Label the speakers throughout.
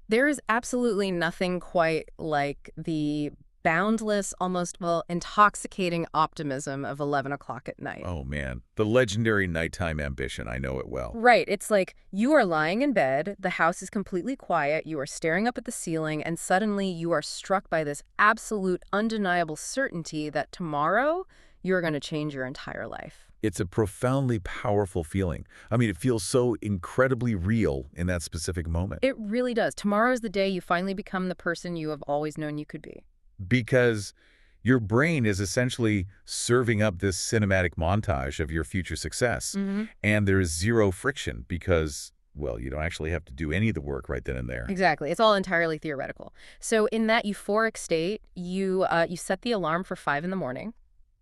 Speaker 1: There is absolutely nothing quite like the boundless, almost, well, intoxicating optimism of 11 o'clock at night.
Speaker 2: Oh, man. The legendary nighttime ambition. I know it well.
Speaker 1: Right. It's like you are lying in bed, the house is completely quiet, you are staring up at the ceiling, and suddenly you are struck by this absolute, undeniable certainty that tomorrow you're going to change your entire life.
Speaker 2: It's a profoundly powerful feeling. I mean, it feels so incredibly real in that specific moment.
Speaker 1: It really does. Tomorrow is the day you finally become the person you have always known you could be.
Speaker 2: Because your brain is essentially serving up this cinematic montage of your future success.
Speaker 1: hmm
Speaker 2: And there is zero friction because, well, you don't actually have to do any of the work right then and there.
Speaker 1: Exactly. It's all entirely theoretical. So in that euphoric state, you set the alarm for 5 in the morning.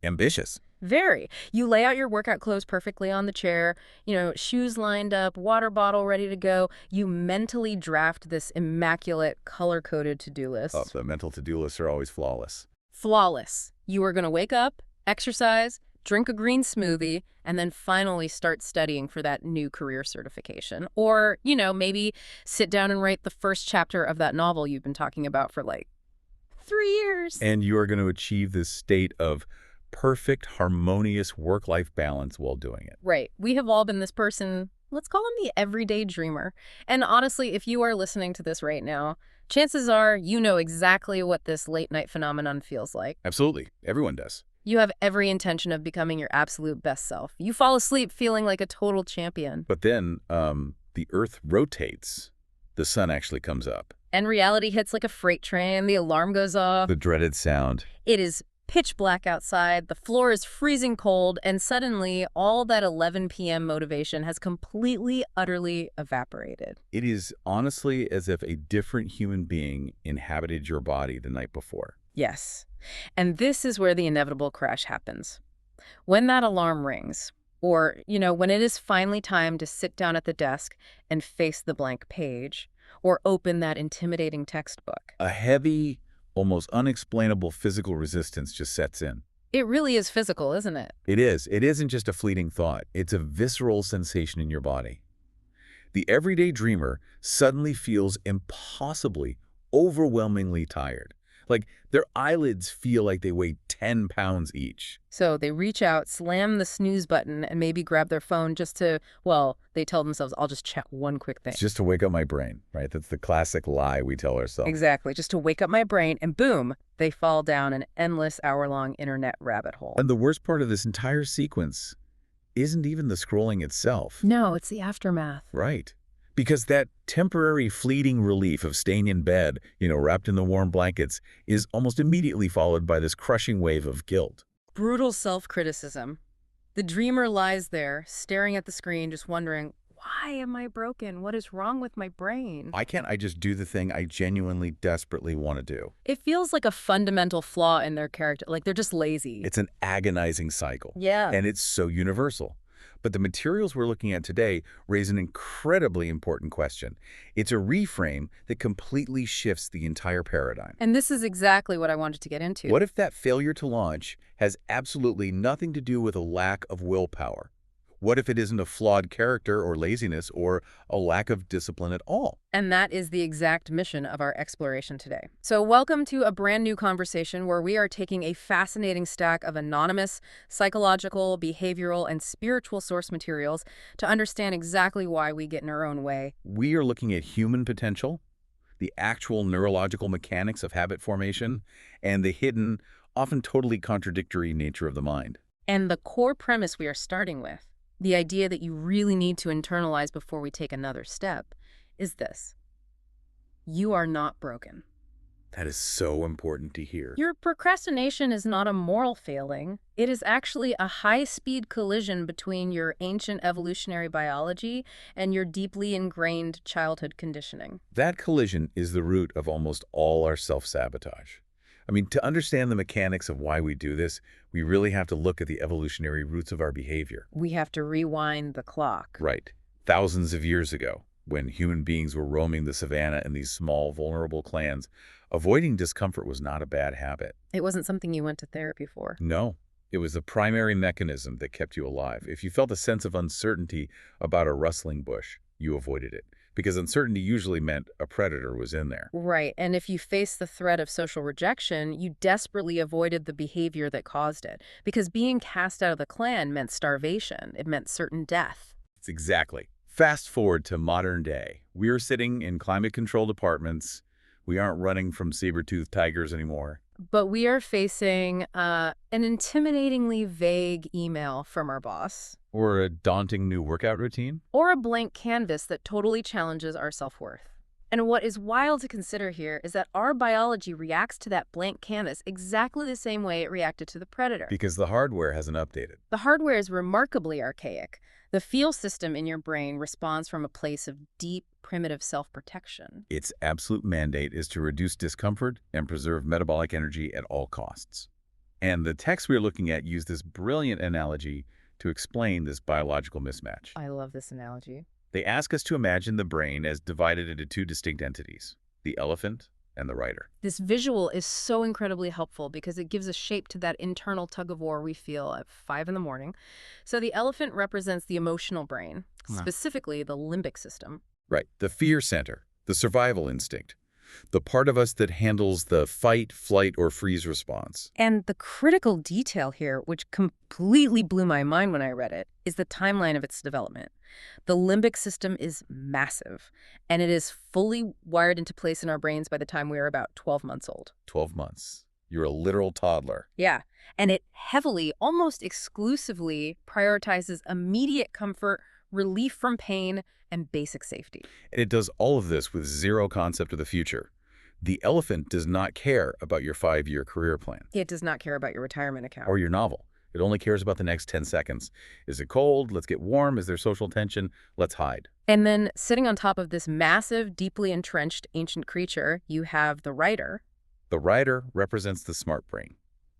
Speaker 2: Ambitious.
Speaker 1: Very. You lay out your workout clothes perfectly on the chair, shoes lined up, water bottle ready to go. You mentally draft this immaculate, color-coded to-do list.
Speaker 2: Oh, the mental to-do lists are always flawless.
Speaker 1: Flawless. You are going to wake up, exercise, drink a green smoothie, and then finally start studying for that new career certification. Or, maybe sit down and write the first chapter of that novel you've been talking about for like 3 years.
Speaker 2: And you are going to achieve this state of perfect, harmonious work-life balance while doing it.
Speaker 1: Right. We have all been this person, let's call him the everyday dreamer. And honestly, if you are listening to this right now, chances are you know exactly what this late night phenomenon feels like.
Speaker 2: Absolutely. Everyone does.
Speaker 1: You have every intention of becoming your absolute best self. You fall asleep feeling like a total champion.
Speaker 2: But then the Earth rotates. The sun actually comes up.
Speaker 1: And reality hits like a freight train. The alarm goes off.
Speaker 2: The dreaded sound.
Speaker 1: It is pitch black outside, the floor is freezing cold, and suddenly all that 11 p.m. motivation has completely, utterly evaporated.
Speaker 2: It is honestly as if a different human being inhabited your body the night before.
Speaker 1: Yes. And this is where the inevitable crash happens. When that alarm rings, or, when it is finally time to sit down at the desk and face the blank page, or open that intimidating textbook.
Speaker 2: A heavy, almost unexplainable physical resistance just sets in.
Speaker 1: It really is physical, isn't it?
Speaker 2: It is. It isn't just a fleeting thought. It's a visceral sensation in your body. The everyday dreamer suddenly feels impossibly, overwhelmingly tired. Like their eyelids feel like they weigh 10 pounds each.
Speaker 1: So they reach out, slam the snooze button, and maybe grab their phone just to, well, they tell themselves, I'll just check one quick thing.
Speaker 2: It's just to wake up my brain, right? That's the classic lie we tell ourselves.
Speaker 1: Exactly. Just to wake up my brain, and boom, they fall down an endless hour-long internet rabbit hole.
Speaker 2: And the worst part of this entire sequence isn't even the scrolling itself.
Speaker 1: No, it's the aftermath.
Speaker 2: Right. Because that temporary fleeting relief of staying in bed, wrapped in the warm blankets, is almost immediately followed by this crushing wave of guilt.
Speaker 1: Brutal self-criticism. The dreamer lies there, staring at the screen, just wondering, why am I broken? What is wrong with my brain?
Speaker 2: Why can't I just do the thing I genuinely, desperately want to do?
Speaker 1: It feels like a fundamental flaw in their character, like they're just lazy.
Speaker 2: It's an agonizing cycle.
Speaker 1: Yeah.
Speaker 2: And it's so universal. But the materials we're looking at today raise an incredibly important question. It's a reframe that completely shifts the entire paradigm.
Speaker 1: And this is exactly what I wanted to get into.
Speaker 2: What if that failure to launch has absolutely nothing to do with a lack of willpower? What if it isn't a flawed character or laziness or a lack of discipline at all?
Speaker 1: And that is the exact mission of our exploration today. So welcome to a brand new conversation where we are taking a fascinating stack of anonymous, psychological, behavioral, and spiritual source materials to understand exactly why we get in our own way.
Speaker 2: We are looking at human potential, the actual neurological mechanics of habit formation, and the hidden, often totally contradictory nature of the mind.
Speaker 1: And the core premise we are starting with, the idea that you really need to internalize before we take another step, is this. You are not broken.
Speaker 2: That is so important to hear.
Speaker 1: Your procrastination is not a moral failing. It is actually a high-speed collision between your ancient evolutionary biology and your deeply ingrained childhood conditioning.
Speaker 2: That collision is the root of almost all our self-sabotage. I mean, to understand the mechanics of why we do this, we really have to look at the evolutionary roots of our behavior.
Speaker 1: We have to rewind the clock.
Speaker 2: Right. Thousands of years ago, when human beings were roaming the savannah in these small, vulnerable clans, avoiding discomfort was not a bad habit.
Speaker 1: It wasn't something you went to therapy for.
Speaker 2: No. It was the primary mechanism that kept you alive. If you felt a sense of uncertainty about a rustling bush, you avoided it. because uncertainty usually meant a predator was in there.
Speaker 1: Right, and if you face the threat of social rejection, you desperately avoided the behavior that caused it, because being cast out of the clan meant starvation. It meant certain death.
Speaker 2: It's exactly. Fast forward to modern day. We're sitting in climate-controlled apartments. We aren't running from saber-toothed tigers anymore.
Speaker 1: But we are facing an intimidatingly vague email from our boss,
Speaker 2: Or a daunting new workout routine.
Speaker 1: or a blank canvas that totally challenges our self-worth. And what is wild to consider here is that our biology reacts to that blank canvas exactly the same way it reacted to the predator.
Speaker 2: Because the hardware hasn't updated.
Speaker 1: The hardware is remarkably archaic. The feel system in your brain responds from a place of deep, primitive self-protection.
Speaker 2: Its absolute mandate is to reduce discomfort and preserve metabolic energy at all costs. And the texts we're looking at use this brilliant analogy to explain this biological mismatch.
Speaker 1: I love this analogy.
Speaker 2: They ask us to imagine the brain as divided into two distinct entities, the elephant and the rider.
Speaker 1: This visual is so incredibly helpful because it gives a shape to that internal tug-of-war we feel at 5 in the morning. So the elephant represents the emotional brain, specifically the limbic system.
Speaker 2: Right, the fear center, the survival instinct, the part of us that handles the fight, flight, or freeze response.
Speaker 1: And the critical detail here, which completely blew my mind when I read it, is the timeline of its development. The limbic system is massive, and it is fully wired into place in our brains by the time we are about 12 months old.
Speaker 2: 12 months. You're a literal toddler.
Speaker 1: Yeah, and it heavily, almost exclusively, prioritizes immediate comfort, relief from pain, and basic safety.
Speaker 2: And it does all of this with zero concept of the future. The elephant does not care about your 5-year career plan.
Speaker 1: It does not care about your retirement account.
Speaker 2: Or your novel. It only cares about the next 10 seconds. Is it cold? Let's get warm. Is there social tension? Let's hide.
Speaker 1: And then, sitting on top of this massive, deeply entrenched ancient creature, you have the rider.
Speaker 2: The rider represents the smart brain,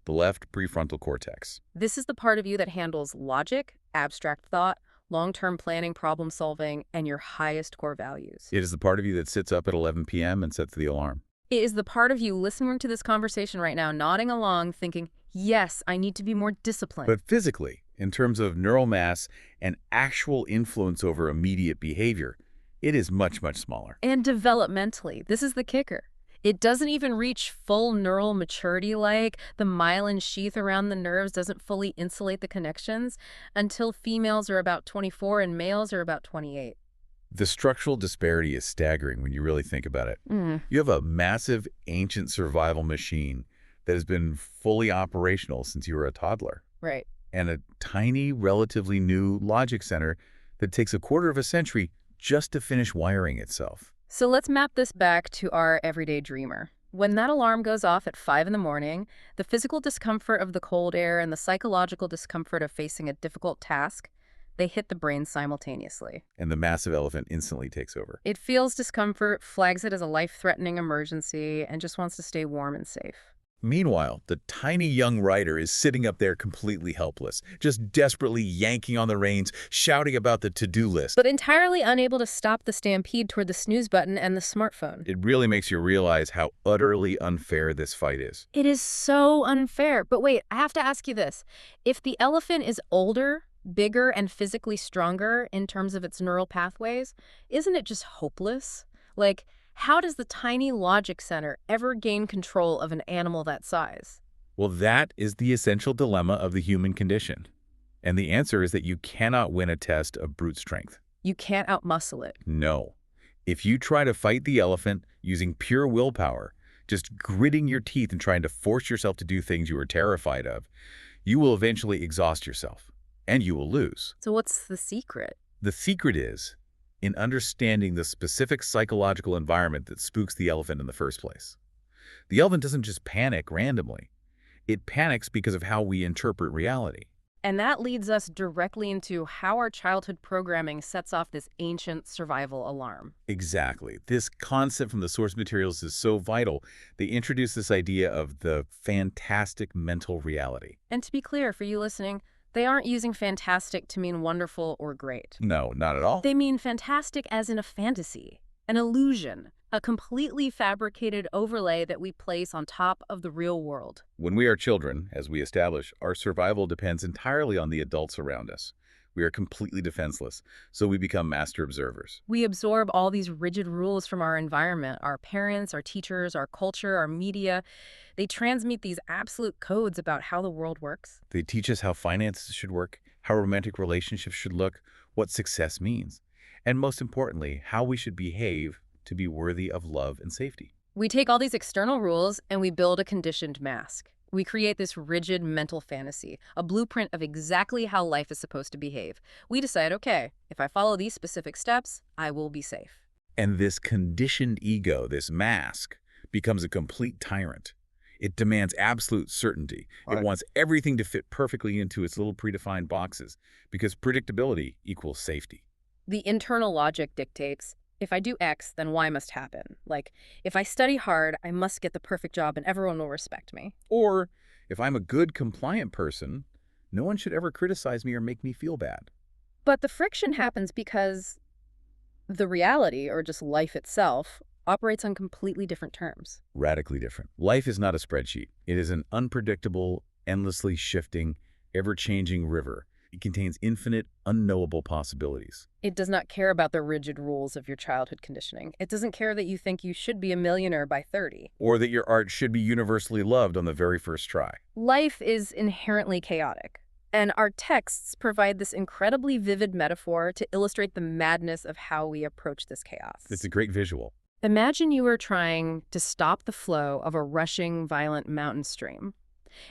Speaker 2: the left prefrontal cortex.
Speaker 1: This is the part of you that handles logic, abstract thought, long-term planning, problem-solving, and your highest core values.
Speaker 2: It is the part of you that sits up at 11 p.m. and sets the alarm.
Speaker 1: It is the part of you listening to this conversation right now, nodding along, thinking, yes, I need to be more disciplined.
Speaker 2: But physically, in terms of neural mass and actual influence over immediate behavior, it is much, much smaller.
Speaker 1: And developmentally, this is the kicker. It doesn't even reach full neural maturity, like the myelin sheath around the nerves doesn't fully insulate the connections until females are about 24 and males are about 28.
Speaker 2: The structural disparity is staggering when you really think about it. You have a massive ancient survival machine that has been fully operational since you were a toddler.
Speaker 1: Right.
Speaker 2: And a tiny, relatively new logic center that takes a quarter of a century just to finish wiring itself.
Speaker 1: So let's map this back to our everyday dreamer. When that alarm goes off at 5 in the morning, the physical discomfort of the cold air and the psychological discomfort of facing a difficult task, they hit the brain simultaneously.
Speaker 2: And the massive elephant instantly takes over.
Speaker 1: It feels discomfort, flags it as a life-threatening emergency, and just wants to stay warm and safe.
Speaker 2: Meanwhile, the tiny young rider is sitting up there completely helpless, just desperately yanking on the reins, shouting about the to-do list.
Speaker 1: But entirely unable to stop the stampede toward the snooze button and the smartphone.
Speaker 2: It really makes you realize how utterly unfair this fight is.
Speaker 1: It is so unfair. But wait, I have to ask you this. If the elephant is older, bigger, and physically stronger in terms of its neural pathways, isn't it just hopeless? Like, how does the tiny logic center ever gain control of an animal that size?
Speaker 2: Well, that is the essential dilemma of the human condition. And the answer is that you cannot win a test of brute strength.
Speaker 1: You can't outmuscle it.
Speaker 2: No. If you try to fight the elephant using pure willpower, just gritting your teeth and trying to force yourself to do things you are terrified of, you will eventually exhaust yourself, and you will lose.
Speaker 1: So what's the secret?
Speaker 2: The secret is in understanding the specific psychological environment that spooks the elephant in the first place. The elephant doesn't just panic randomly. It panics because of how we interpret reality.
Speaker 1: And that leads us directly into how our childhood programming sets off this ancient survival alarm.
Speaker 2: Exactly. This concept from the source materials is so vital. They introduce this idea of the fantastic mental reality.
Speaker 1: And to be clear for you listening, they aren't using fantastic to mean wonderful or great.
Speaker 2: No, not at all.
Speaker 1: They mean fantastic as in a fantasy, an illusion, a completely fabricated overlay that we place on top of the real world.
Speaker 2: When we are children, as we establish, our survival depends entirely on the adults around us. We are completely defenseless, so we become master observers.
Speaker 1: We absorb all these rigid rules from our environment, our parents, our teachers, our culture, our media. They transmit these absolute codes about how the world works.
Speaker 2: They teach us how finances should work, how romantic relationships should look, what success means, and most importantly, how we should behave to be worthy of love and safety.
Speaker 1: We take all these external rules and we build a conditioned mask. We create this rigid mental fantasy, a blueprint of exactly how life is supposed to behave. We decide, okay, if I follow these specific steps, I will be safe.
Speaker 2: And this conditioned ego, this mask, becomes a complete tyrant. It demands absolute certainty. It wants everything to fit perfectly into its little predefined boxes because predictability equals safety.
Speaker 1: The internal logic dictates, if I do X, then Y must happen. Like, if I study hard, I must get the perfect job and everyone will respect me.
Speaker 2: Or, if I'm a good, compliant person, no one should ever criticize me or make me feel bad.
Speaker 1: But the friction happens because the reality, or just life itself, operates on completely different terms.
Speaker 2: Radically different. Life is not a spreadsheet. It is an unpredictable, endlessly shifting, ever-changing river. It contains infinite, unknowable possibilities.
Speaker 1: It does not care about the rigid rules of your childhood conditioning. It doesn't care that you think you should be a millionaire by 30.
Speaker 2: Or that your art should be universally loved on the very first try.
Speaker 1: Life is inherently chaotic. And our texts provide this incredibly vivid metaphor to illustrate the madness of how we approach this chaos.
Speaker 2: It's a great visual.
Speaker 1: Imagine you are trying to stop the flow of a rushing, violent mountain stream.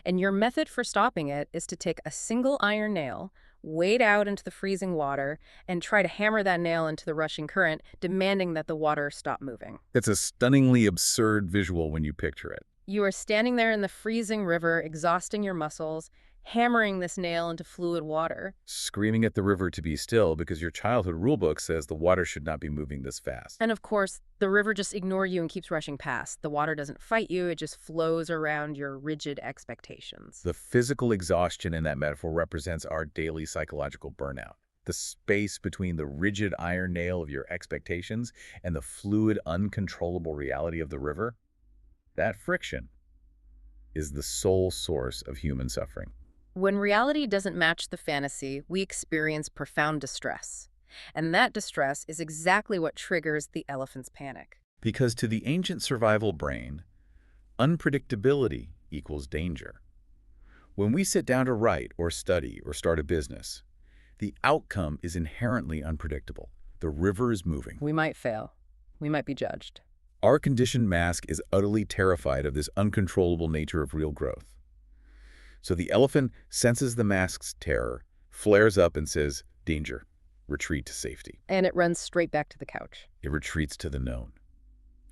Speaker 1: And your method for stopping it is to take a single iron nail, wade out into the freezing water, and try to hammer that nail into the rushing current, demanding that the water stop moving.
Speaker 2: It's a stunningly absurd visual when you picture it.
Speaker 1: You are standing there in the freezing river, exhausting your muscles, hammering this nail into fluid water.
Speaker 2: Screaming at the river to be still because your childhood rulebook says the water should not be moving this fast.
Speaker 1: And of course, the river just ignores you and keeps rushing past. The water doesn't fight you, it just flows around your rigid expectations.
Speaker 2: The physical exhaustion in that metaphor represents our daily psychological burnout. The space between the rigid iron nail of your expectations and the fluid, uncontrollable reality of the river, that friction is the sole source of human suffering.
Speaker 1: When reality doesn't match the fantasy, we experience profound distress. And that distress is exactly what triggers the elephant's panic.
Speaker 2: Because to the ancient survival brain, unpredictability equals danger. When we sit down to write or study or start a business, the outcome is inherently unpredictable. The river is moving.
Speaker 1: We might fail. We might be judged.
Speaker 2: Our conditioned mask is utterly terrified of this uncontrollable nature of real growth. So the elephant senses the mask's terror, flares up and says, danger, retreat to safety.
Speaker 1: And it runs straight back to the couch.
Speaker 2: It retreats to the known.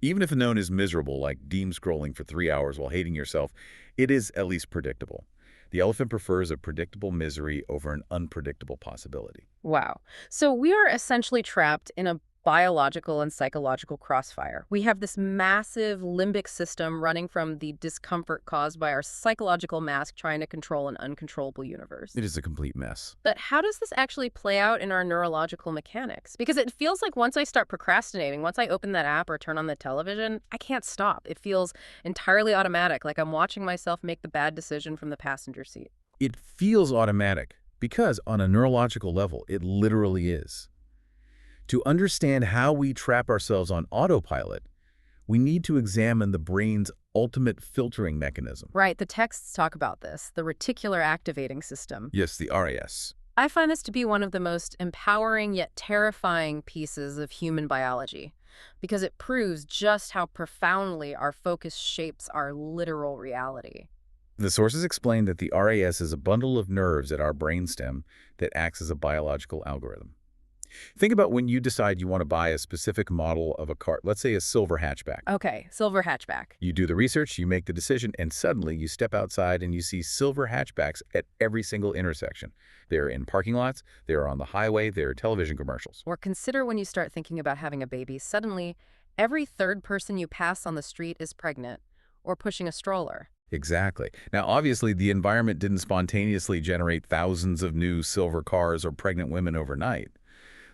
Speaker 2: Even if the known is miserable, like doom scrolling for 3 hours while hating yourself, it is at least predictable. The elephant prefers a predictable misery over an unpredictable possibility.
Speaker 1: Wow. So we are essentially trapped in a biological and psychological crossfire. We have this massive limbic system running from the discomfort caused by our psychological mask trying to control an uncontrollable universe.
Speaker 2: It is a complete mess.
Speaker 1: But how does this actually play out in our neurological mechanics? Because it feels like once I start procrastinating, once I open that app or turn on the television, I can't stop. It feels entirely automatic, like I'm watching myself make the bad decision from the passenger seat.
Speaker 2: It feels automatic because on a neurological level, it literally is. To understand how we trap ourselves on autopilot, we need to examine the brain's ultimate filtering mechanism.
Speaker 1: Right, the texts talk about this, the reticular activating system.
Speaker 2: Yes, the RAS.
Speaker 1: I find this to be one of the most empowering yet terrifying pieces of human biology, because it proves just how profoundly our focus shapes our literal reality.
Speaker 2: The sources explain that the RAS is a bundle of nerves at our brainstem that acts as a biological algorithm. Think about when you decide you want to buy a specific model of a car, let's say a silver hatchback.
Speaker 1: Okay, silver hatchback.
Speaker 2: You do the research, you make the decision, and suddenly you step outside and you see silver hatchbacks at every single intersection. They're in parking lots, they're on the highway, they're television commercials.
Speaker 1: Or consider when you start thinking about having a baby, suddenly every third person you pass on the street is pregnant or pushing a stroller.
Speaker 2: Exactly. Now, obviously, the environment didn't spontaneously generate thousands of new silver cars or pregnant women overnight.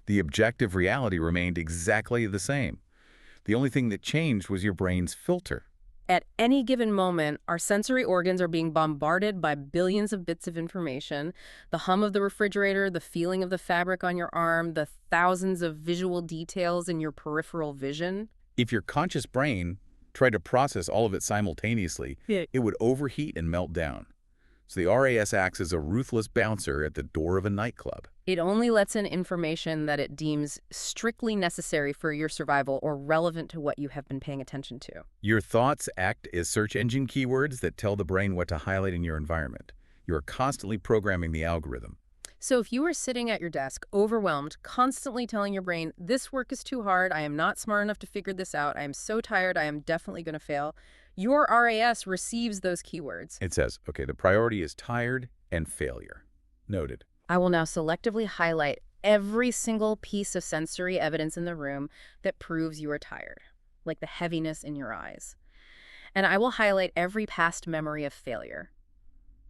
Speaker 2: The objective reality remained exactly the same. The only thing that changed was your brain's filter.
Speaker 1: At any given moment, our sensory organs are being bombarded by billions of bits of information. The hum of the refrigerator, the feeling of the fabric on your arm, the thousands of visual details in your peripheral vision.
Speaker 2: If your conscious brain tried to process all of it simultaneously,
Speaker 1: Yeah.
Speaker 2: it would overheat and melt down. So the RAS acts as a ruthless bouncer at the door of a nightclub.
Speaker 1: It only lets in information that it deems strictly necessary for your survival or relevant to what you have been paying attention to.
Speaker 2: Your thoughts act as search engine keywords that tell the brain what to highlight in your environment. You are constantly programming the algorithm.
Speaker 1: So if you are sitting at your desk, overwhelmed, constantly telling your brain, this work is too hard, I am not smart enough to figure this out, I am so tired, I am definitely going to fail, your RAS receives those keywords.
Speaker 2: It says, okay, the priority is tired and failure. Noted.
Speaker 1: I will now selectively highlight every single piece of sensory evidence in the room that proves you are tired, like the heaviness in your eyes. And I will highlight every past memory of failure.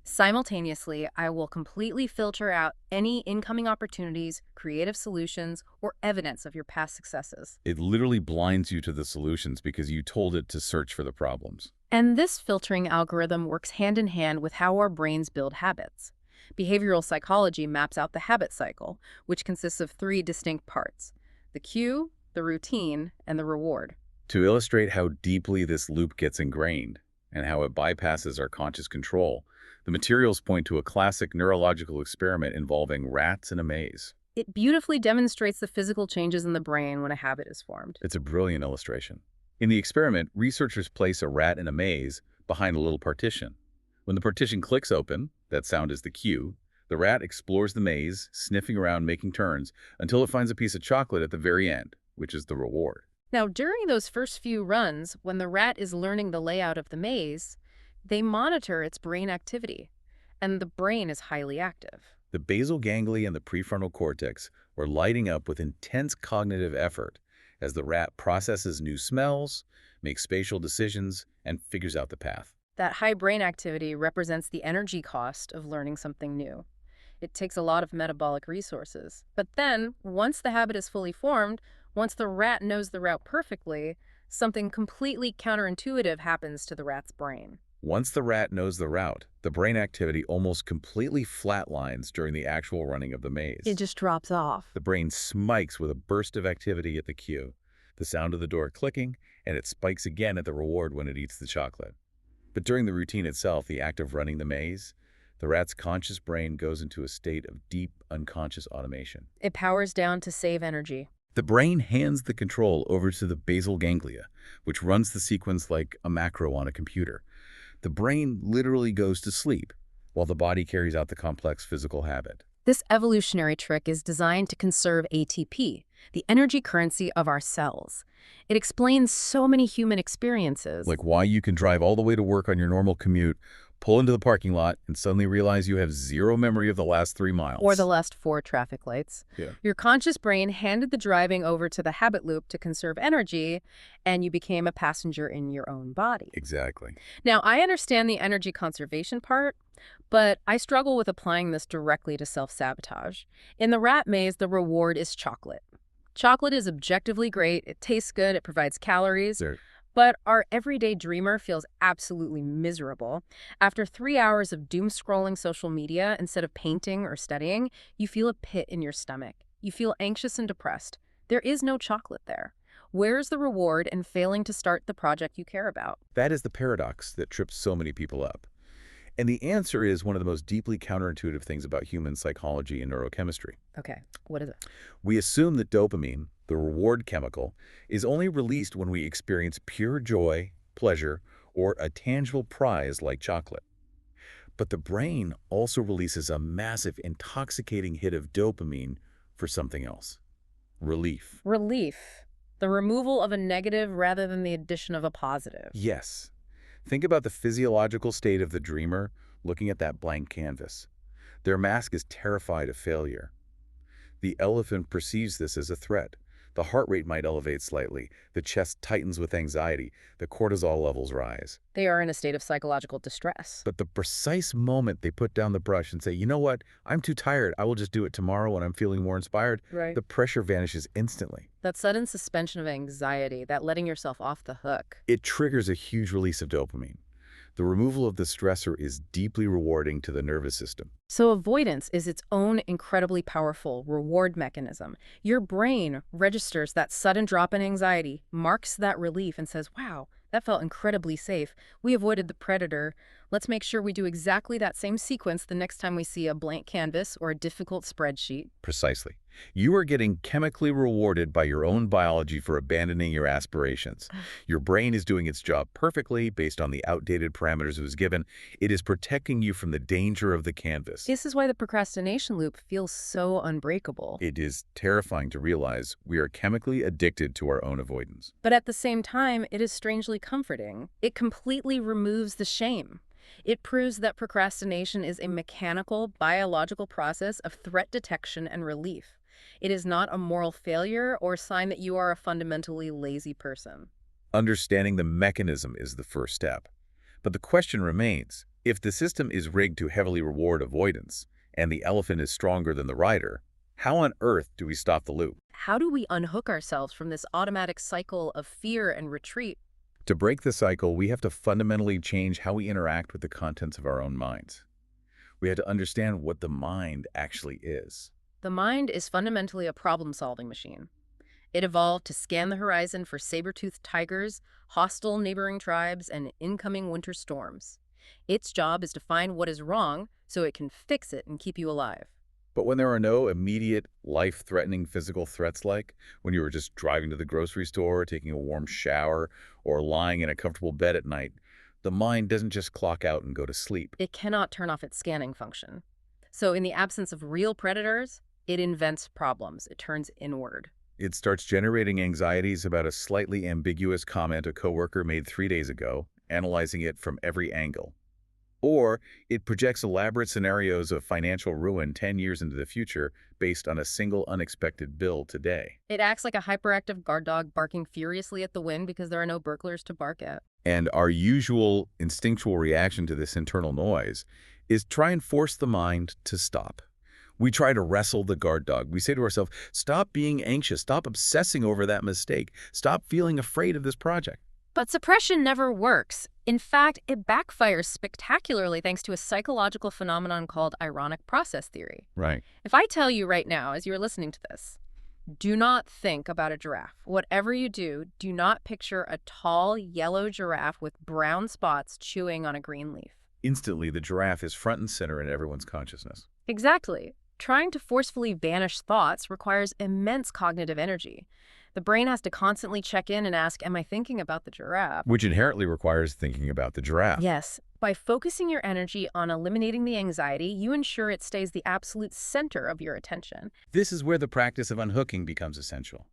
Speaker 1: Simultaneously, I will completely filter out any incoming opportunities, creative solutions, or evidence of your past successes.
Speaker 2: It literally blinds you to the solutions because you told it to search for the problems.
Speaker 1: And this filtering algorithm works hand in hand with how our brains build habits. Behavioral psychology maps out the habit cycle, which consists of 3 distinct parts: the cue, the routine, and the reward.
Speaker 2: To illustrate how deeply this loop gets ingrained and how it bypasses our conscious control, the materials point to a classic neurological experiment involving rats in a maze.
Speaker 1: It beautifully demonstrates the physical changes in the brain when a habit is formed.
Speaker 2: It's a brilliant illustration. In the experiment, researchers place a rat in a maze behind a little partition. When the partition clicks open, that sound is the cue, the rat explores the maze, sniffing around, making turns, until it finds a piece of chocolate at the very end, which is the reward.
Speaker 1: Now, during those first few runs, when the rat is learning the layout of the maze, they monitor its brain activity, and the brain is highly active.
Speaker 2: The basal ganglia and the prefrontal cortex were lighting up with intense cognitive effort as the rat processes new smells, makes spatial decisions, and figures out the path.
Speaker 1: That high brain activity represents the energy cost of learning something new. It takes a lot of metabolic resources. But then, once the habit is fully formed, once the rat knows the route perfectly, something completely counterintuitive happens to the rat's brain.
Speaker 2: Once the rat knows the route, the brain activity almost completely flatlines during the actual running of the maze.
Speaker 1: It just drops off.
Speaker 2: The brain spikes with a burst of activity at the cue, the sound of the door clicking, and it spikes again at the reward when it eats the chocolate. But during the routine itself, the act of running the maze, the rat's conscious brain goes into a state of deep, unconscious automation.
Speaker 1: It powers down to save energy.
Speaker 2: The brain hands the control over to the basal ganglia, which runs the sequence like a macro on a computer. The brain literally goes to sleep, while the body carries out the complex physical habit.
Speaker 1: This evolutionary trick is designed to conserve ATP, the energy currency of our cells. It explains so many human experiences.
Speaker 2: Like why you can drive all the way to work on your normal commute, pull into the parking lot, and suddenly realize you have zero memory of the last 3 miles.
Speaker 1: Or the last 4 traffic lights.
Speaker 2: Yeah.
Speaker 1: Your conscious brain handed the driving over to the habit loop to conserve energy, and you became a passenger in your own body.
Speaker 2: Exactly.
Speaker 1: Now, I understand the energy conservation part, but I struggle with applying this directly to self-sabotage. In the rat maze, the reward is chocolate. Chocolate is objectively great, it tastes good, it provides calories.
Speaker 2: There.
Speaker 1: But our everyday dreamer feels absolutely miserable. After 3 hours of doom-scrolling social media instead of painting or studying, you feel a pit in your stomach. You feel anxious and depressed. There is no chocolate there. Where's the reward in failing to start the project you care about?
Speaker 2: That is the paradox that trips so many people up. And the answer is one of the most deeply counterintuitive things about human psychology and neurochemistry.
Speaker 1: Okay, what is it?
Speaker 2: We assume that dopamine, the reward chemical, is only released when we experience pure joy, pleasure, or a tangible prize like chocolate. But the brain also releases a massive, intoxicating hit of dopamine for something else. Relief.
Speaker 1: Relief. The removal of a negative rather than the addition of a positive.
Speaker 2: Yes. Think about the physiological state of the dreamer looking at that blank canvas. Their mask is terrified of failure. The elephant perceives this as a threat, The heart rate might elevate slightly, the chest tightens with anxiety, the cortisol levels rise.
Speaker 1: They are in a state of psychological distress.
Speaker 2: But the precise moment they put down the brush and say, you know what, I'm too tired, I will just do it tomorrow when I'm feeling more inspired,
Speaker 1: Right.
Speaker 2: the pressure vanishes instantly.
Speaker 1: That sudden suspension of anxiety, that letting yourself off the hook.
Speaker 2: It triggers a huge release of dopamine. The removal of the stressor is deeply rewarding to the nervous system.
Speaker 1: So avoidance is its own incredibly powerful reward mechanism. Your brain registers that sudden drop in anxiety, marks that relief, and says, wow, that felt incredibly safe. We avoided the predator. Let's make sure we do exactly that same sequence the next time we see a blank canvas or a difficult spreadsheet.
Speaker 2: Precisely. You are getting chemically rewarded by your own biology for abandoning your aspirations. Your brain is doing its job perfectly based on the outdated parameters it was given. It is protecting you from the danger of the canvas.
Speaker 1: This is why the procrastination loop feels so unbreakable.
Speaker 2: It is terrifying to realize we are chemically addicted to our own avoidance.
Speaker 1: But at the same time, it is strangely comforting. It completely removes the shame. It proves that procrastination is a mechanical, biological process of threat detection and relief. It is not a moral failure or a sign that you are a fundamentally lazy person.
Speaker 2: Understanding the mechanism is the first step. But the question remains, if the system is rigged to heavily reward avoidance, and the elephant is stronger than the rider, how on earth do we stop the loop?
Speaker 1: How do we unhook ourselves from this automatic cycle of fear and retreat?
Speaker 2: To break the cycle, we have to fundamentally change how we interact with the contents of our own minds. We have to understand what the mind actually is.
Speaker 1: The mind is fundamentally a problem-solving machine. It evolved to scan the horizon for saber-toothed tigers, hostile neighboring tribes, and incoming winter storms. Its job is to find what is wrong so it can fix it and keep you alive.
Speaker 2: But when there are no immediate, life-threatening physical threats like when you are just driving to the grocery store, taking a warm shower, or lying in a comfortable bed at night, the mind doesn't just clock out and go to sleep.
Speaker 1: It cannot turn off its scanning function. So in the absence of real predators, it invents problems. It turns inward.
Speaker 2: It starts generating anxieties about a slightly ambiguous comment a coworker made 3 days ago, analyzing it from every angle. Or it projects elaborate scenarios of financial ruin 10 years into the future based on a single unexpected bill today.
Speaker 1: It acts like a hyperactive guard dog barking furiously at the wind because there are no burglars to bark at.
Speaker 2: And our usual instinctual reaction to this internal noise is try and force the mind to stop. We try to wrestle the guard dog. We say to ourselves, stop being anxious, stop obsessing over that mistake, stop feeling afraid of this project.
Speaker 1: But suppression never works. In fact, it backfires spectacularly thanks to a psychological phenomenon called ironic process theory.
Speaker 2: Right.
Speaker 1: If I tell you right now, as you're listening to this, do not think about a giraffe. Whatever you do, do not picture a tall, yellow giraffe with brown spots chewing on a green leaf.
Speaker 2: Instantly, the giraffe is front and center in everyone's consciousness.
Speaker 1: Exactly. Trying to forcefully banish thoughts requires immense cognitive energy. The brain has to constantly check in and ask, am I thinking about the giraffe?
Speaker 2: Which inherently requires thinking about the giraffe.
Speaker 1: Yes. By focusing your energy on eliminating the anxiety, you ensure it stays the absolute center of your attention.
Speaker 2: This is where the practice of unhooking becomes essential.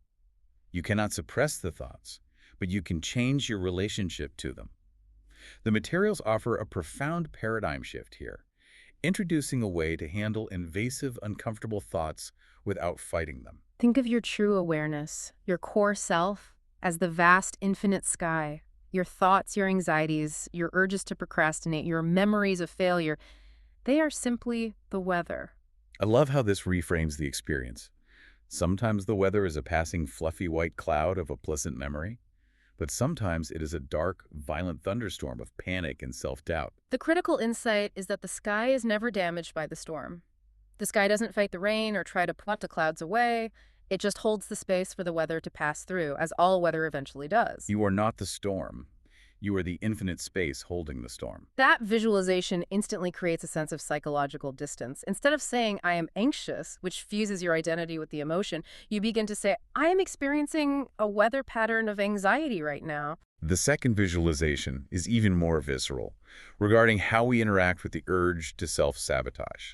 Speaker 2: You cannot suppress the thoughts, but you can change your relationship to them. The materials offer a profound paradigm shift here, introducing a way to handle invasive, uncomfortable thoughts without fighting them.
Speaker 1: Think of your true awareness, your core self, as the vast, infinite sky. Your thoughts, your anxieties, your urges to procrastinate, your memories of failure, they are simply the weather.
Speaker 2: I love how this reframes the experience. Sometimes the weather is a passing fluffy white cloud of a pleasant memory, but sometimes it is a dark, violent thunderstorm of panic and self-doubt.
Speaker 1: The critical insight is that the sky is never damaged by the storm. The sky doesn't fight the rain or try to push the clouds away. It just holds the space for the weather to pass through, as all weather eventually does.
Speaker 2: You are not the storm. You are the infinite space holding the storm.
Speaker 1: That visualization instantly creates a sense of psychological distance. Instead of saying, I am anxious, which fuses your identity with the emotion, you begin to say, I am experiencing a weather pattern of anxiety right now.
Speaker 2: The second visualization is even more visceral, regarding how we interact with the urge to self-sabotage.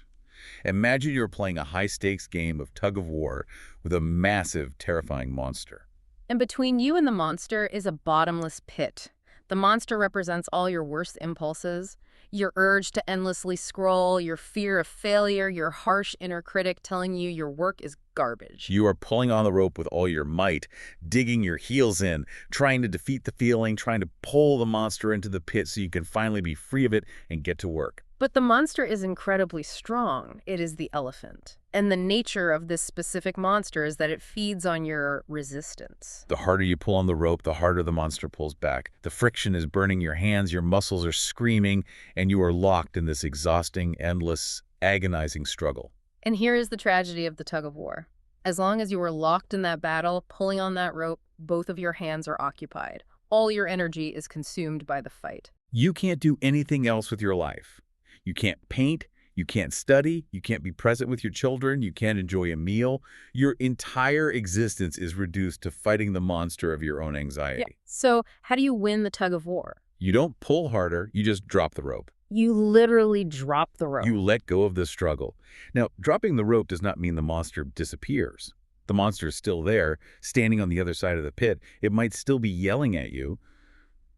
Speaker 2: Imagine you're playing a high-stakes game of tug-of-war with a massive, terrifying monster.
Speaker 1: And between you and the monster is a bottomless pit. The monster represents all your worst impulses, your urge to endlessly scroll, your fear of failure, your harsh inner critic telling you your work is garbage.
Speaker 2: You are pulling on the rope with all your might, digging your heels in, trying to defeat the feeling, trying to pull the monster into the pit so you can finally be free of it and get to work.
Speaker 1: But the monster is incredibly strong. It is the elephant. And the nature of this specific monster is that it feeds on your resistance.
Speaker 2: The harder you pull on the rope, the harder the monster pulls back. The friction is burning your hands, your muscles are screaming, and you are locked in this exhausting, endless, agonizing struggle.
Speaker 1: And here is the tragedy of the tug-of-war. As long as you are locked in that battle, pulling on that rope, both of your hands are occupied. All your energy is consumed by the fight.
Speaker 2: You can't do anything else with your life. You can't paint, you can't study, you can't be present with your children, you can't enjoy a meal. Your entire existence is reduced to fighting the monster of your own anxiety.
Speaker 1: Yeah. So how do you win the tug-of-war?
Speaker 2: You don't pull harder, you just drop the rope.
Speaker 1: You literally drop the rope.
Speaker 2: You let go of the struggle. Now, dropping the rope does not mean the monster disappears. The monster is still there, standing on the other side of the pit. It might still be yelling at you.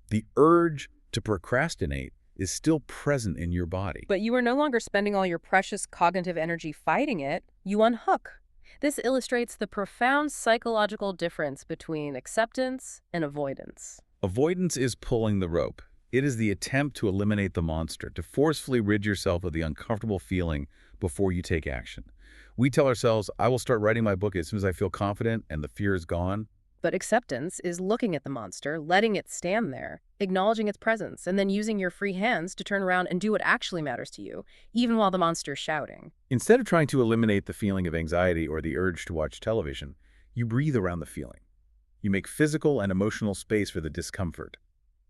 Speaker 2: The urge to procrastinate is still present in your body.
Speaker 1: But you are no longer spending all your precious cognitive energy fighting it. You unhook. This illustrates the profound psychological difference between acceptance and avoidance.
Speaker 2: Avoidance is pulling the rope. It is the attempt to eliminate the monster, to forcefully rid yourself of the uncomfortable feeling before you take action. We tell ourselves, I will start writing my book as soon as I feel confident and the fear is gone.
Speaker 1: But acceptance is looking at the monster, letting it stand there, acknowledging its presence, and then using your free hands to turn around and do what actually matters to you, even while the monster's shouting.
Speaker 2: Instead of trying to eliminate the feeling of anxiety or the urge to watch television, you breathe around the feeling. You make physical and emotional space for the discomfort.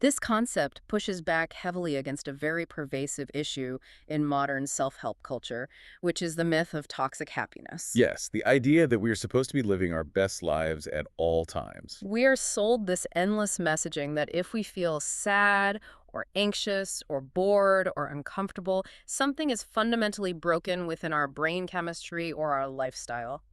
Speaker 1: This concept pushes back heavily against a very pervasive issue in modern self-help culture, which is the myth of toxic happiness.
Speaker 2: Yes, the idea that we are supposed to be living our best lives at all times.
Speaker 1: We are sold this endless messaging that if we feel sad or anxious or bored or uncomfortable, something is fundamentally broken within our brain chemistry or our lifestyle.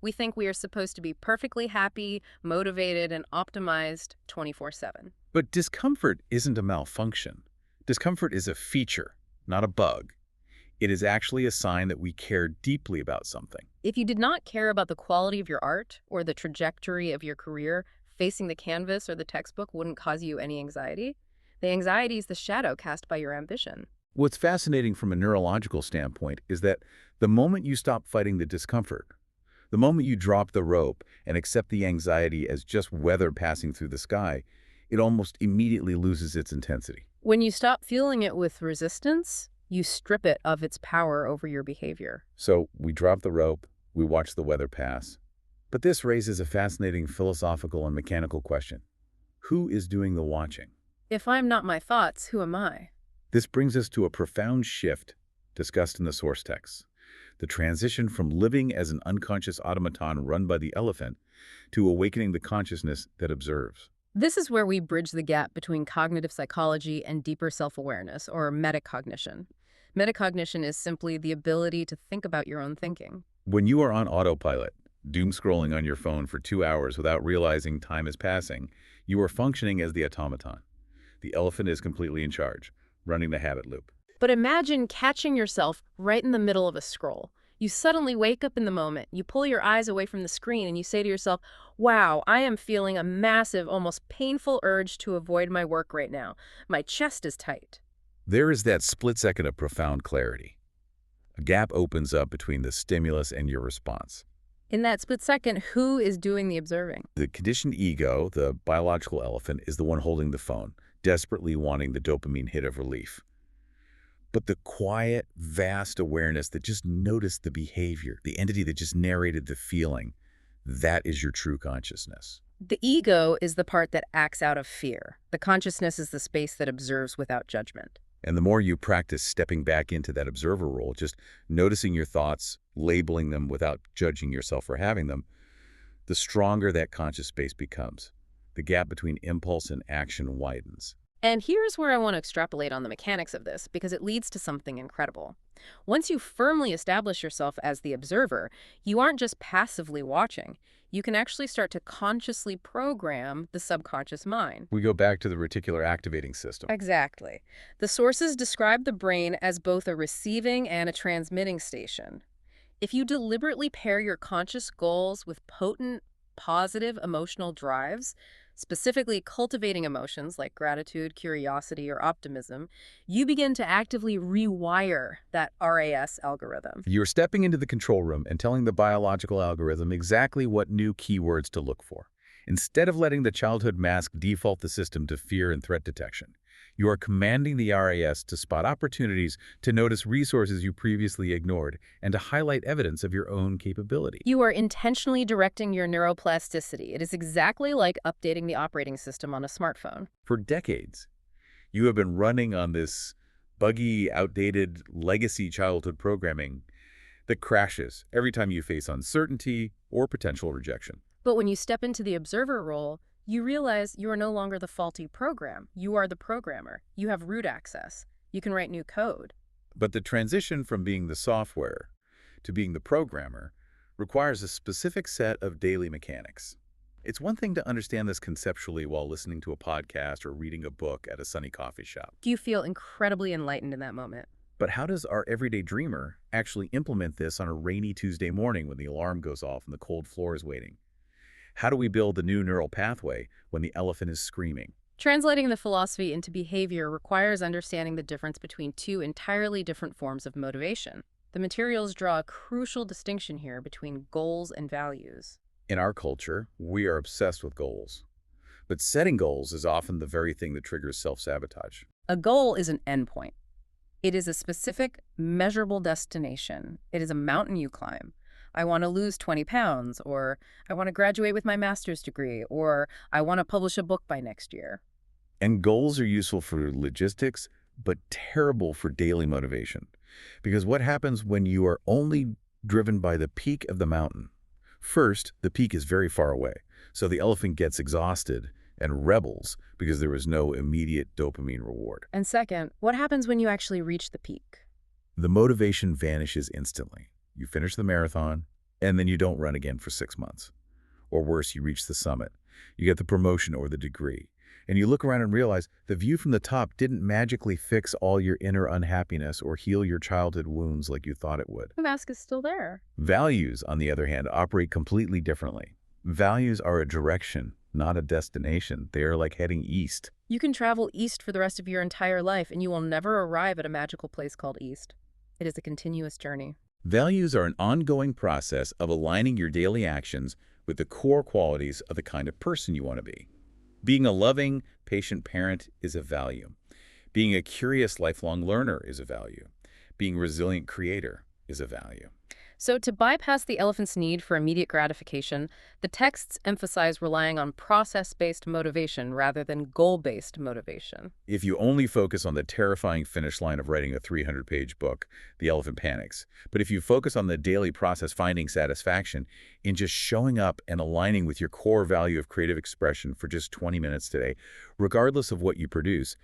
Speaker 1: We think we are supposed to be perfectly happy, motivated, and optimized 24/7.
Speaker 2: But discomfort isn't a malfunction. Discomfort is a feature, not a bug. It is actually a sign that we care deeply about something.
Speaker 1: If you did not care about the quality of your art or the trajectory of your career, facing the canvas or the textbook wouldn't cause you any anxiety. The anxiety is the shadow cast by your ambition.
Speaker 2: What's fascinating from a neurological standpoint is that the moment you stop fighting the discomfort, the moment you drop the rope and accept the anxiety as just weather passing through the sky, it almost immediately loses its intensity.
Speaker 1: When you stop fueling it with resistance, you strip it of its power over your behavior.
Speaker 2: So we drop the rope, we watch the weather pass. But this raises a fascinating philosophical and mechanical question. Who is doing the watching?
Speaker 1: If I'm not my thoughts, who am I?
Speaker 2: This brings us to a profound shift discussed in the source text. The transition from living as an unconscious automaton run by the elephant to awakening the consciousness that observes.
Speaker 1: This is where we bridge the gap between cognitive psychology and deeper self-awareness, or metacognition. Metacognition is simply the ability to think about your own thinking.
Speaker 2: When you are on autopilot, doom scrolling on your phone for 2 hours without realizing time is passing, you are functioning as the automaton. The elephant is completely in charge, running the habit loop.
Speaker 1: But imagine catching yourself right in the middle of a scroll. You suddenly wake up in the moment, you pull your eyes away from the screen, and you say to yourself, wow, I am feeling a massive, almost painful urge to avoid my work right now. My chest is tight.
Speaker 2: There is that split second of profound clarity. A gap opens up between the stimulus and your response.
Speaker 1: In that split second, who is doing the observing?
Speaker 2: The conditioned ego, the biological elephant, is the one holding the phone, desperately wanting the dopamine hit of relief. But the quiet, vast awareness that just noticed the behavior, the entity that just narrated the feeling, that is your true consciousness.
Speaker 1: The ego is the part that acts out of fear. The consciousness is the space that observes without judgment.
Speaker 2: And the more you practice stepping back into that observer role, just noticing your thoughts, labeling them without judging yourself for having them, the stronger that conscious space becomes. The gap between impulse and action widens.
Speaker 1: And here's where I want to extrapolate on the mechanics of this, because it leads to something incredible. Once you firmly establish yourself as the observer, you aren't just passively watching. You can actually start to consciously program the subconscious mind.
Speaker 2: We go back to the reticular activating system.
Speaker 1: Exactly. The sources describe the brain as both a receiving and a transmitting station. If you deliberately pair your conscious goals with potent, positive emotional drives, specifically cultivating emotions like gratitude, curiosity, or optimism, you begin to actively rewire that RAS algorithm.
Speaker 2: You're stepping into the control room and telling the biological algorithm exactly what new keywords to look for. Instead of letting the childhood mask default the system to fear and threat detection, you are commanding the RAS to spot opportunities, to notice resources you previously ignored, and to highlight evidence of your own capability.
Speaker 1: You are intentionally directing your neuroplasticity. It is exactly like updating the operating system on a smartphone.
Speaker 2: For decades, you have been running on this buggy, outdated, legacy childhood programming that crashes every time you face uncertainty or potential rejection.
Speaker 1: But when you step into the observer role, you realize you are no longer the faulty program. You are the programmer. You have root access. You can write new code.
Speaker 2: But the transition from being the software to being the programmer requires a specific set of daily mechanics. It's one thing to understand this conceptually while listening to a podcast or reading a book at a sunny coffee shop.
Speaker 1: You feel incredibly enlightened in that moment.
Speaker 2: But how does our everyday dreamer actually implement this on a rainy Tuesday morning when the alarm goes off and the cold floor is waiting? How do we build a new neural pathway when the elephant is screaming?
Speaker 1: Translating the philosophy into behavior requires understanding the difference between two entirely different forms of motivation. The materials draw a crucial distinction here between goals and values.
Speaker 2: In our culture, we are obsessed with goals. But setting goals is often the very thing that triggers self-sabotage.
Speaker 1: A goal is an endpoint. It is a specific, measurable destination. It is a mountain you climb. I want to lose 20 pounds, or I want to graduate with my master's degree, or I want to publish a book by next year.
Speaker 2: And goals are useful for logistics, but terrible for daily motivation. Because what happens when you are only driven by the peak of the mountain? First, the peak is very far away, so the elephant gets exhausted and rebels because there is no immediate dopamine reward.
Speaker 1: And second, what happens when you actually reach the peak?
Speaker 2: The motivation vanishes instantly. You finish the marathon, and then you don't run again for 6 months. Or worse, you reach the summit. You get the promotion or the degree. And you look around and realize the view from the top didn't magically fix all your inner unhappiness or heal your childhood wounds like you thought it would.
Speaker 1: The mask is still there.
Speaker 2: Values, on the other hand, operate completely differently. Values are a direction, not a destination. They are like heading east.
Speaker 1: You can travel east for the rest of your entire life, and you will never arrive at a magical place called east. It is a continuous journey.
Speaker 2: Values are an ongoing process of aligning your daily actions with the core qualities of the kind of person you want to be. Being a loving, patient parent is a value. Being a curious, lifelong learner is a value. Being a resilient creator is a value.
Speaker 1: So to bypass the elephant's need for immediate gratification, the texts emphasize relying on process-based motivation rather than goal-based motivation.
Speaker 2: If you only focus on the terrifying finish line of writing a 300-page book, the elephant panics. But if you focus on the daily process, finding satisfaction in just showing up and aligning with your core value of creative expression for just 20 minutes today, regardless of what you produce,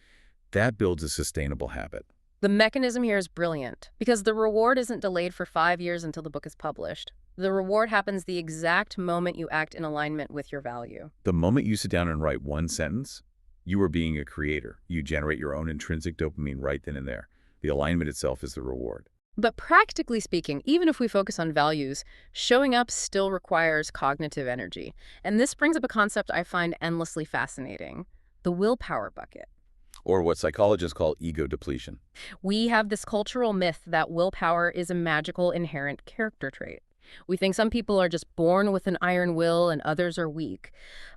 Speaker 2: that builds a sustainable habit.
Speaker 1: The mechanism here is brilliant because the reward isn't delayed for 5 years until the book is published. The reward happens the exact moment you act in alignment with your value.
Speaker 2: The moment you sit down and write one sentence, you are being a creator. You generate your own intrinsic dopamine right then and there. The alignment itself is the reward.
Speaker 1: But practically speaking, even if we focus on values, showing up still requires cognitive energy. And this brings up a concept I find endlessly fascinating: the willpower bucket.
Speaker 2: Or what psychologists call ego depletion.
Speaker 1: We have this cultural myth that willpower is a magical inherent character trait. We think some people are just born with an iron will and others are weak.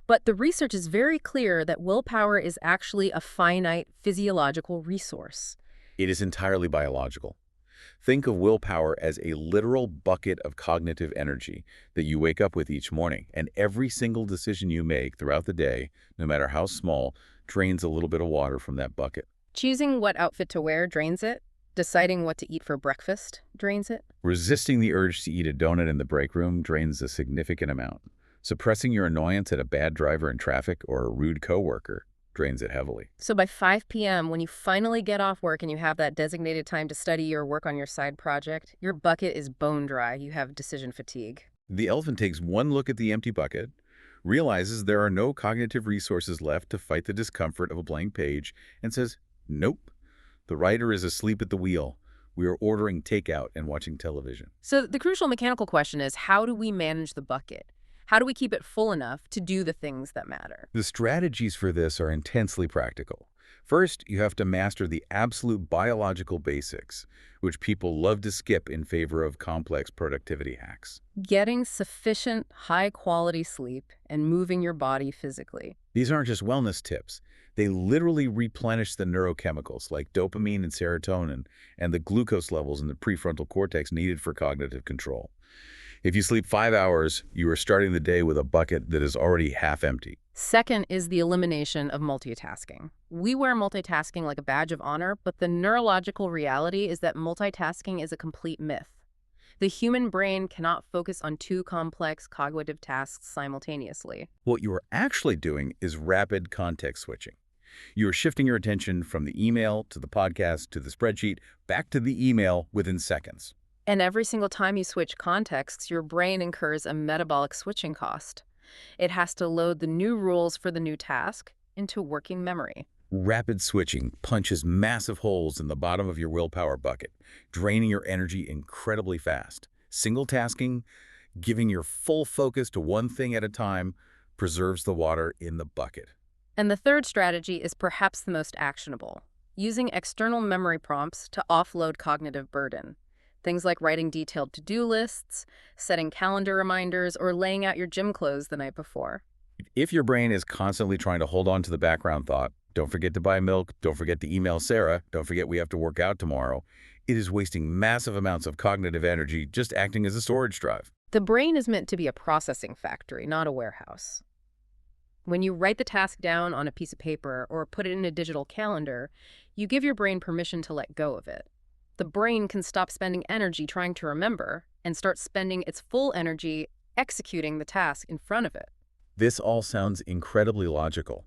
Speaker 1: But the research is very clear that willpower is actually a finite physiological resource.
Speaker 2: It is entirely biological. Think of willpower as a literal bucket of cognitive energy that you wake up with each morning, and every single decision you make throughout the day, no matter how small, drains a little bit of water from that bucket.
Speaker 1: Choosing what outfit to wear drains it. Deciding what to eat for breakfast drains it.
Speaker 2: Resisting the urge to eat a donut in the break room drains a significant amount. Suppressing your annoyance at a bad driver in traffic or a rude coworker drains it heavily.
Speaker 1: So by 5 p.m., when you finally get off work and you have that designated time to study or work on your side project, your bucket is bone dry. You have decision fatigue.
Speaker 2: The elephant takes one look at the empty bucket, realizes there are no cognitive resources left to fight the discomfort of a blank page, and says, nope. The writer is asleep at the wheel. We are ordering takeout and watching television.
Speaker 1: So the crucial mechanical question is, how do we manage the bucket? How do we keep it full enough to do the things that matter?
Speaker 2: The strategies for this are intensely practical. First, you have to master the absolute biological basics, which people love to skip in favor of complex productivity hacks.
Speaker 1: Getting sufficient, high-quality sleep and moving your body physically.
Speaker 2: These aren't just wellness tips. They literally replenish the neurochemicals like dopamine and serotonin and the glucose levels in the prefrontal cortex needed for cognitive control. If you sleep 5 hours, you are starting the day with a bucket that is already half empty.
Speaker 1: Second is the elimination of multitasking. We wear multitasking like a badge of honor, but the neurological reality is that multitasking is a complete myth. The human brain cannot focus on two complex cognitive tasks simultaneously.
Speaker 2: What you are actually doing is rapid context switching. You are shifting your attention from the email to the podcast to the spreadsheet back to the email within seconds.
Speaker 1: And every single time you switch contexts, your brain incurs a metabolic switching cost. It has to load the new rules for the new task into working memory.
Speaker 2: Rapid switching punches massive holes in the bottom of your willpower bucket, draining your energy incredibly fast. Single tasking, giving your full focus to one thing at a time, preserves the water in the bucket.
Speaker 1: And the third strategy is perhaps the most actionable, using external memory prompts to offload cognitive burden. Things like writing detailed to-do lists, setting calendar reminders, or laying out your gym clothes the night before.
Speaker 2: If your brain is constantly trying to hold on to the background thought, don't forget to buy milk, don't forget to email Sarah, don't forget we have to work out tomorrow, it is wasting massive amounts of cognitive energy just acting as a storage drive.
Speaker 1: The brain is meant to be a processing factory, not a warehouse. When you write the task down on a piece of paper or put it in a digital calendar, you give your brain permission to let go of it. The brain can stop spending energy trying to remember and start spending its full energy executing the task in front of it.
Speaker 2: This all sounds incredibly logical.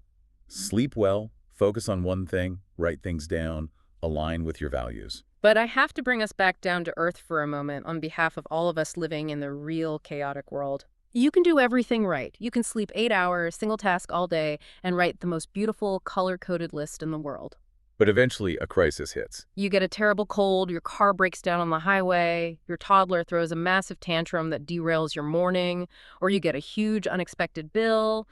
Speaker 2: Sleep well, focus on one thing, write things down, align with your values.
Speaker 1: But I have to bring us back down to earth for a moment on behalf of all of us living in the real chaotic world. You can do everything right. You can sleep 8 hours, single task all day, and write the most beautiful, color-coded list in the world.
Speaker 2: But eventually, a crisis hits.
Speaker 1: You get a terrible cold, your car breaks down on the highway, your toddler throws a massive tantrum that derails your morning, or you get a huge unexpected bill.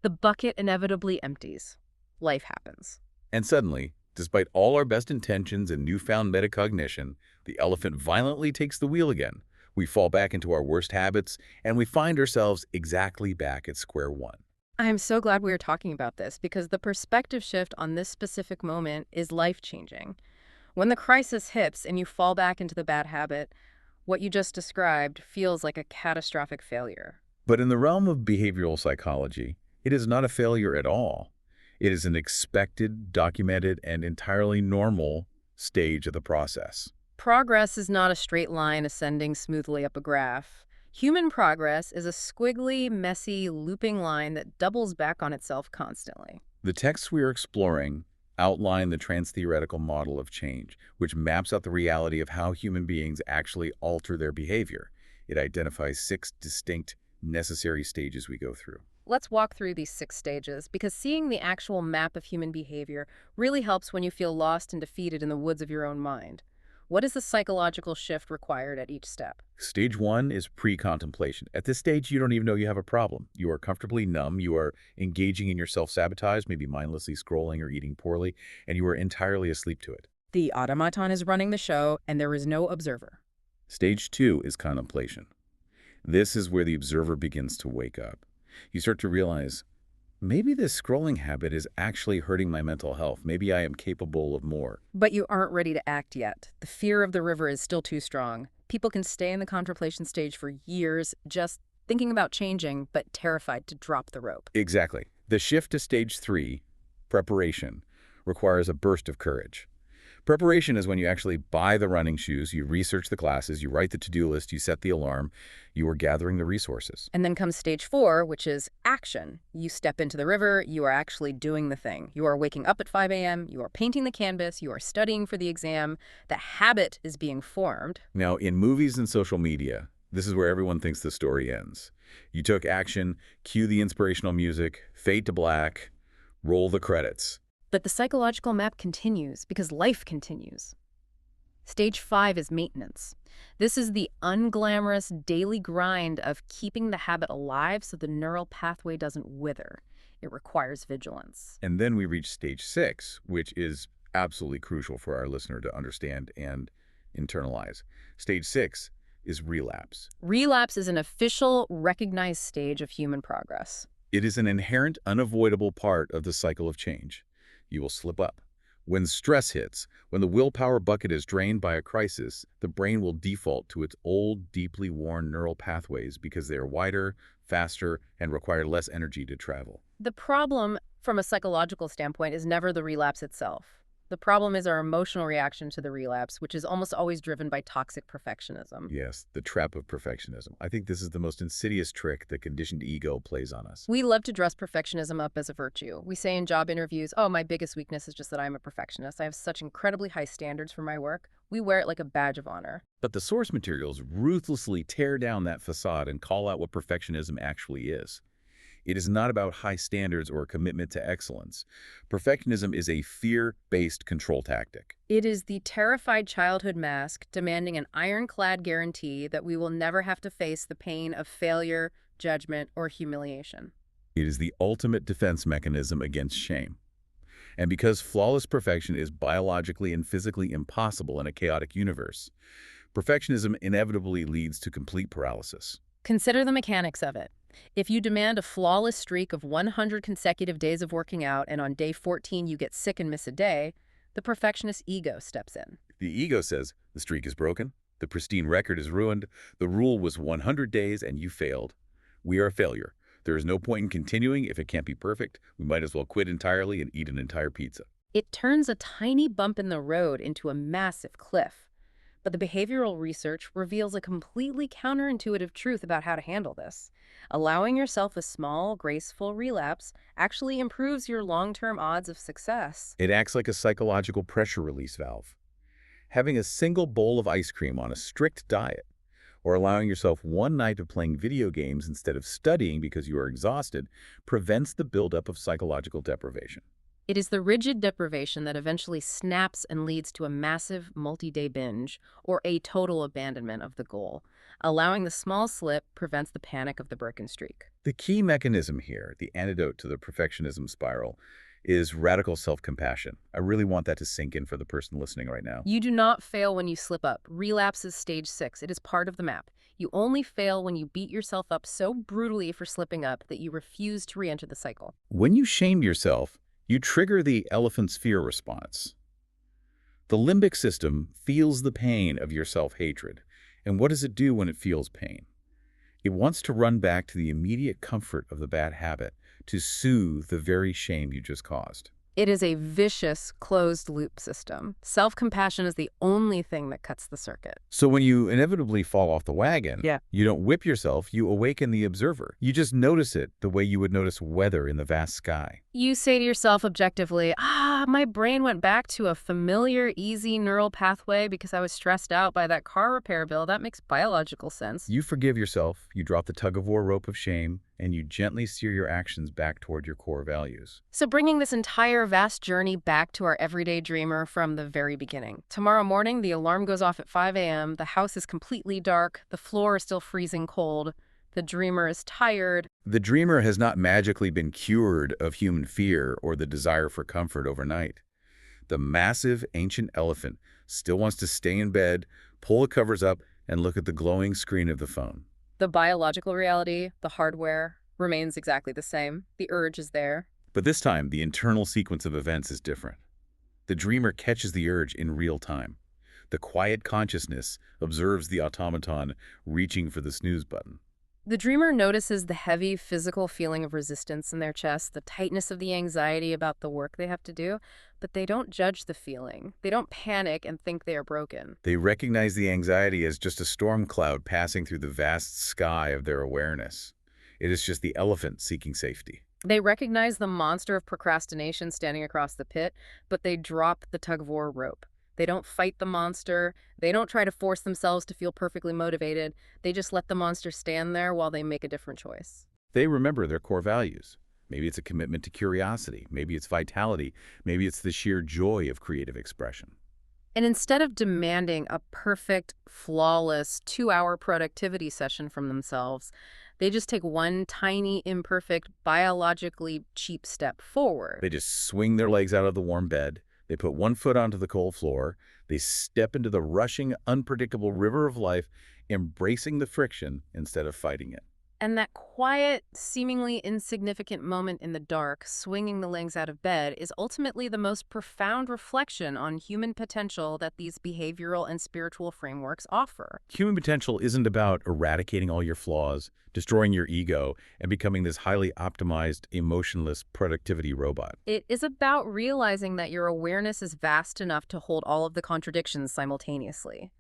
Speaker 1: The bucket inevitably empties. Life happens.
Speaker 2: And suddenly, despite all our best intentions and newfound metacognition, the elephant violently takes the wheel again. We fall back into our worst habits, and we find ourselves exactly back at square one.
Speaker 1: I am so glad we are talking about this because the perspective shift on this specific moment is life-changing. When the crisis hits and you fall back into the bad habit, what you just described feels like a catastrophic failure.
Speaker 2: But in the realm of behavioral psychology, it is not a failure at all. It is an expected, documented, and entirely normal stage of the process.
Speaker 1: Progress is not a straight line ascending smoothly up a graph. Human progress is a squiggly, messy, looping line that doubles back on itself constantly.
Speaker 2: The texts we are exploring outline the trans-theoretical model of change, which maps out the reality of how human beings actually alter their behavior. It identifies 6 distinct, necessary stages we go through.
Speaker 1: Let's walk through these 6 stages, because seeing the actual map of human behavior really helps when you feel lost and defeated in the woods of your own mind. What is the psychological shift required at each step?
Speaker 2: Stage 1 is pre-contemplation. At this stage, you don't even know you have a problem. You are comfortably numb, you are engaging in your self-sabotage, maybe mindlessly scrolling or eating poorly, and you are entirely asleep to it.
Speaker 1: The automaton is running the show, and there is no observer.
Speaker 2: Stage 2 is contemplation. This is where the observer begins to wake up. You start to realize, maybe this scrolling habit is actually hurting my mental health. Maybe I am capable of more.
Speaker 1: But you aren't ready to act yet. The fear of the river is still too strong. People can stay in the contemplation stage for years, just thinking about changing, but terrified to drop the rope.
Speaker 2: Exactly. The shift to stage 3, preparation, requires a burst of courage. Preparation is when you actually buy the running shoes, you research the classes, you write the to-do list, you set the alarm, you are gathering the resources.
Speaker 1: And then comes stage 4, which is action. You step into the river, you are actually doing the thing. You are waking up at 5 a.m., you are painting the canvas, you are studying for the exam. The habit is being formed.
Speaker 2: Now, in movies and social media, this is where everyone thinks the story ends. You took action, cue the inspirational music, fade to black, roll the credits.
Speaker 1: But the psychological map continues because life continues. Stage 5 is maintenance. This is the unglamorous daily grind of keeping the habit alive so the neural pathway doesn't wither. It requires vigilance.
Speaker 2: And then we reach stage 6, which is absolutely crucial for our listener to understand and internalize. Stage 6 is relapse.
Speaker 1: Relapse is an official, recognized stage of human progress.
Speaker 2: It is an inherent, unavoidable part of the cycle of change. You will slip up. When stress hits, when the willpower bucket is drained by a crisis, the brain will default to its old, deeply worn neural pathways because they are wider, faster, and require less energy to travel.
Speaker 1: The problem, from a psychological standpoint, is never the relapse itself. The problem is our emotional reaction to the relapse, which is almost always driven by toxic perfectionism.
Speaker 2: Yes, the trap of perfectionism. I think this is the most insidious trick the conditioned ego plays on us.
Speaker 1: We love to dress perfectionism up as a virtue. We say in job interviews, oh, my biggest weakness is just that I'm a perfectionist. I have such incredibly high standards for my work. We wear it like a badge of honor.
Speaker 2: But the source materials ruthlessly tear down that facade and call out what perfectionism actually is. It is not about high standards or a commitment to excellence. Perfectionism is a fear-based control tactic.
Speaker 1: It is the terrified childhood mask demanding an ironclad guarantee that we will never have to face the pain of failure, judgment, or humiliation.
Speaker 2: It is the ultimate defense mechanism against shame. And because flawless perfection is biologically and physically impossible in a chaotic universe, perfectionism inevitably leads to complete paralysis.
Speaker 1: Consider the mechanics of it. If you demand a flawless streak of 100 consecutive days of working out and on day 14 you get sick and miss a day, the perfectionist ego steps in.
Speaker 2: The ego says, the streak is broken, the pristine record is ruined, the rule was 100 days and you failed. We are a failure. There is no point in continuing if it can't be perfect. We might as well quit entirely and eat an entire pizza.
Speaker 1: It turns a tiny bump in the road into a massive cliff. But the behavioral research reveals a completely counterintuitive truth about how to handle this. Allowing yourself a small, graceful relapse actually improves your long-term odds of success.
Speaker 2: It acts like a psychological pressure release valve. Having a single bowl of ice cream on a strict diet, or allowing yourself one night of playing video games instead of studying because you are exhausted, prevents the buildup of psychological deprivation.
Speaker 1: It is the rigid deprivation that eventually snaps and leads to a massive multi-day binge or a total abandonment of the goal. Allowing the small slip prevents the panic of the broken streak.
Speaker 2: The key mechanism here, the antidote to the perfectionism spiral, is radical self-compassion. I really want that to sink in for the person listening right now.
Speaker 1: You do not fail when you slip up. Relapse is stage 6. It is part of the map. You only fail when you beat yourself up so brutally for slipping up that you refuse to re-enter the cycle.
Speaker 2: When you shame yourself, you trigger the elephant's fear response. The limbic system feels the pain of your self-hatred. And what does it do when it feels pain? It wants to run back to the immediate comfort of the bad habit to soothe the very shame you just caused.
Speaker 1: It is a vicious, closed-loop system. Self-compassion is the only thing that cuts the circuit.
Speaker 2: So when you inevitably fall off the wagon,
Speaker 1: Yeah.
Speaker 2: you don't whip yourself, you awaken the observer. You just notice it the way you would notice weather in the vast sky.
Speaker 1: You say to yourself objectively, my brain went back to a familiar, easy neural pathway because I was stressed out by that car repair bill. That makes biological sense.
Speaker 2: You forgive yourself, you drop the tug-of-war rope of shame, and you gently steer your actions back toward your core values.
Speaker 1: So bringing this entire vast journey back to our everyday dreamer from the very beginning. Tomorrow morning, the alarm goes off at 5 a.m., the house is completely dark, the floor is still freezing cold, the dreamer is tired.
Speaker 2: The dreamer has not magically been cured of human fear or the desire for comfort overnight. The massive, ancient elephant still wants to stay in bed, pull the covers up, and look at the glowing screen of the phone.
Speaker 1: The biological reality, the hardware, remains exactly the same. The urge is there.
Speaker 2: But this time, the internal sequence of events is different. The dreamer catches the urge in real time. The quiet consciousness observes the automaton reaching for the snooze button.
Speaker 1: The dreamer notices the heavy physical feeling of resistance in their chest, the tightness of the anxiety about the work they have to do, but they don't judge the feeling. They don't panic and think they are broken.
Speaker 2: They recognize the anxiety as just a storm cloud passing through the vast sky of their awareness. It is just the elephant seeking safety.
Speaker 1: They recognize the monster of procrastination standing across the pit, but they drop the tug-of-war rope. They don't fight the monster. They don't try to force themselves to feel perfectly motivated. They just let the monster stand there while they make a different choice.
Speaker 2: They remember their core values. Maybe it's a commitment to curiosity. Maybe it's vitality. Maybe it's the sheer joy of creative expression.
Speaker 1: And instead of demanding a perfect, flawless 2-hour productivity session from themselves, they just take one tiny, imperfect, biologically cheap step forward.
Speaker 2: They just swing their legs out of the warm bed, they put one foot onto the cold floor, they step into the rushing, unpredictable river of life, embracing the friction instead of fighting it.
Speaker 1: And that quiet, seemingly insignificant moment in the dark, swinging the legs out of bed, is ultimately the most profound reflection on human potential that these behavioral and spiritual frameworks offer.
Speaker 2: Human potential isn't about eradicating all your flaws, destroying your ego, and becoming this highly optimized, emotionless productivity robot.
Speaker 1: It is about realizing that your awareness is vast enough to hold all of the contradictions simultaneously.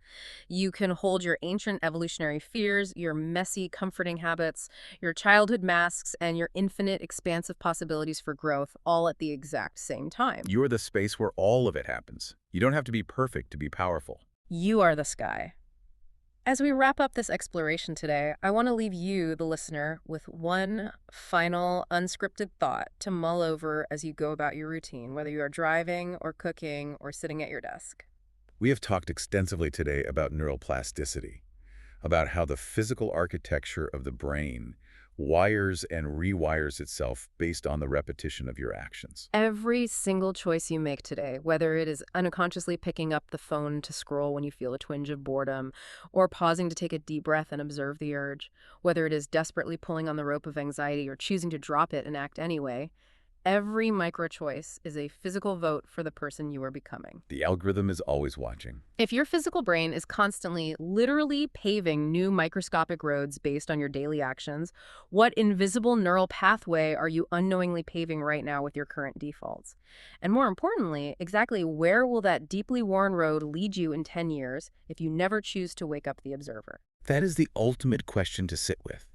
Speaker 1: You can hold your ancient evolutionary fears, your messy, comforting habits, your childhood masks, and your infinite, expansive possibilities for growth all at the exact same time.
Speaker 2: You're the space where all of it happens. You don't have to be perfect to be powerful.
Speaker 1: You are the sky. As we wrap up this exploration today, I want to leave you, the listener, with one final unscripted thought to mull over as you go about your routine, whether you are driving or cooking or sitting at your desk.
Speaker 2: We have talked extensively today about neuroplasticity, about how the physical architecture of the brain wires and rewires itself based on the repetition of your actions.
Speaker 1: Every single choice you make today, whether it is unconsciously picking up the phone to scroll when you feel a twinge of boredom, or pausing to take a deep breath and observe the urge, whether it is desperately pulling on the rope of anxiety or choosing to drop it and act anyway, every micro-choice is a physical vote for the person you are becoming.
Speaker 2: The algorithm is always watching.
Speaker 1: If your physical brain is constantly, literally paving new microscopic roads based on your daily actions, what invisible neural pathway are you unknowingly paving right now with your current defaults? And more importantly, exactly where will that deeply worn road lead you in 10 years if you never choose to wake up the observer?
Speaker 2: That is the ultimate question to sit with.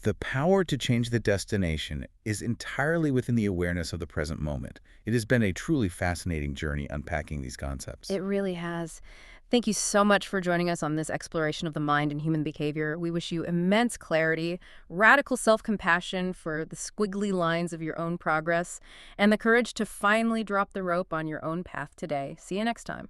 Speaker 2: The power to change the destination is entirely within the awareness of the present moment. It has been a truly fascinating journey unpacking these concepts.
Speaker 1: It really has. Thank you so much for joining us on this exploration of the mind and human behavior. We wish you immense clarity, radical self-compassion for the squiggly lines of your own progress, and the courage to finally drop the rope on your own path today. See you next time.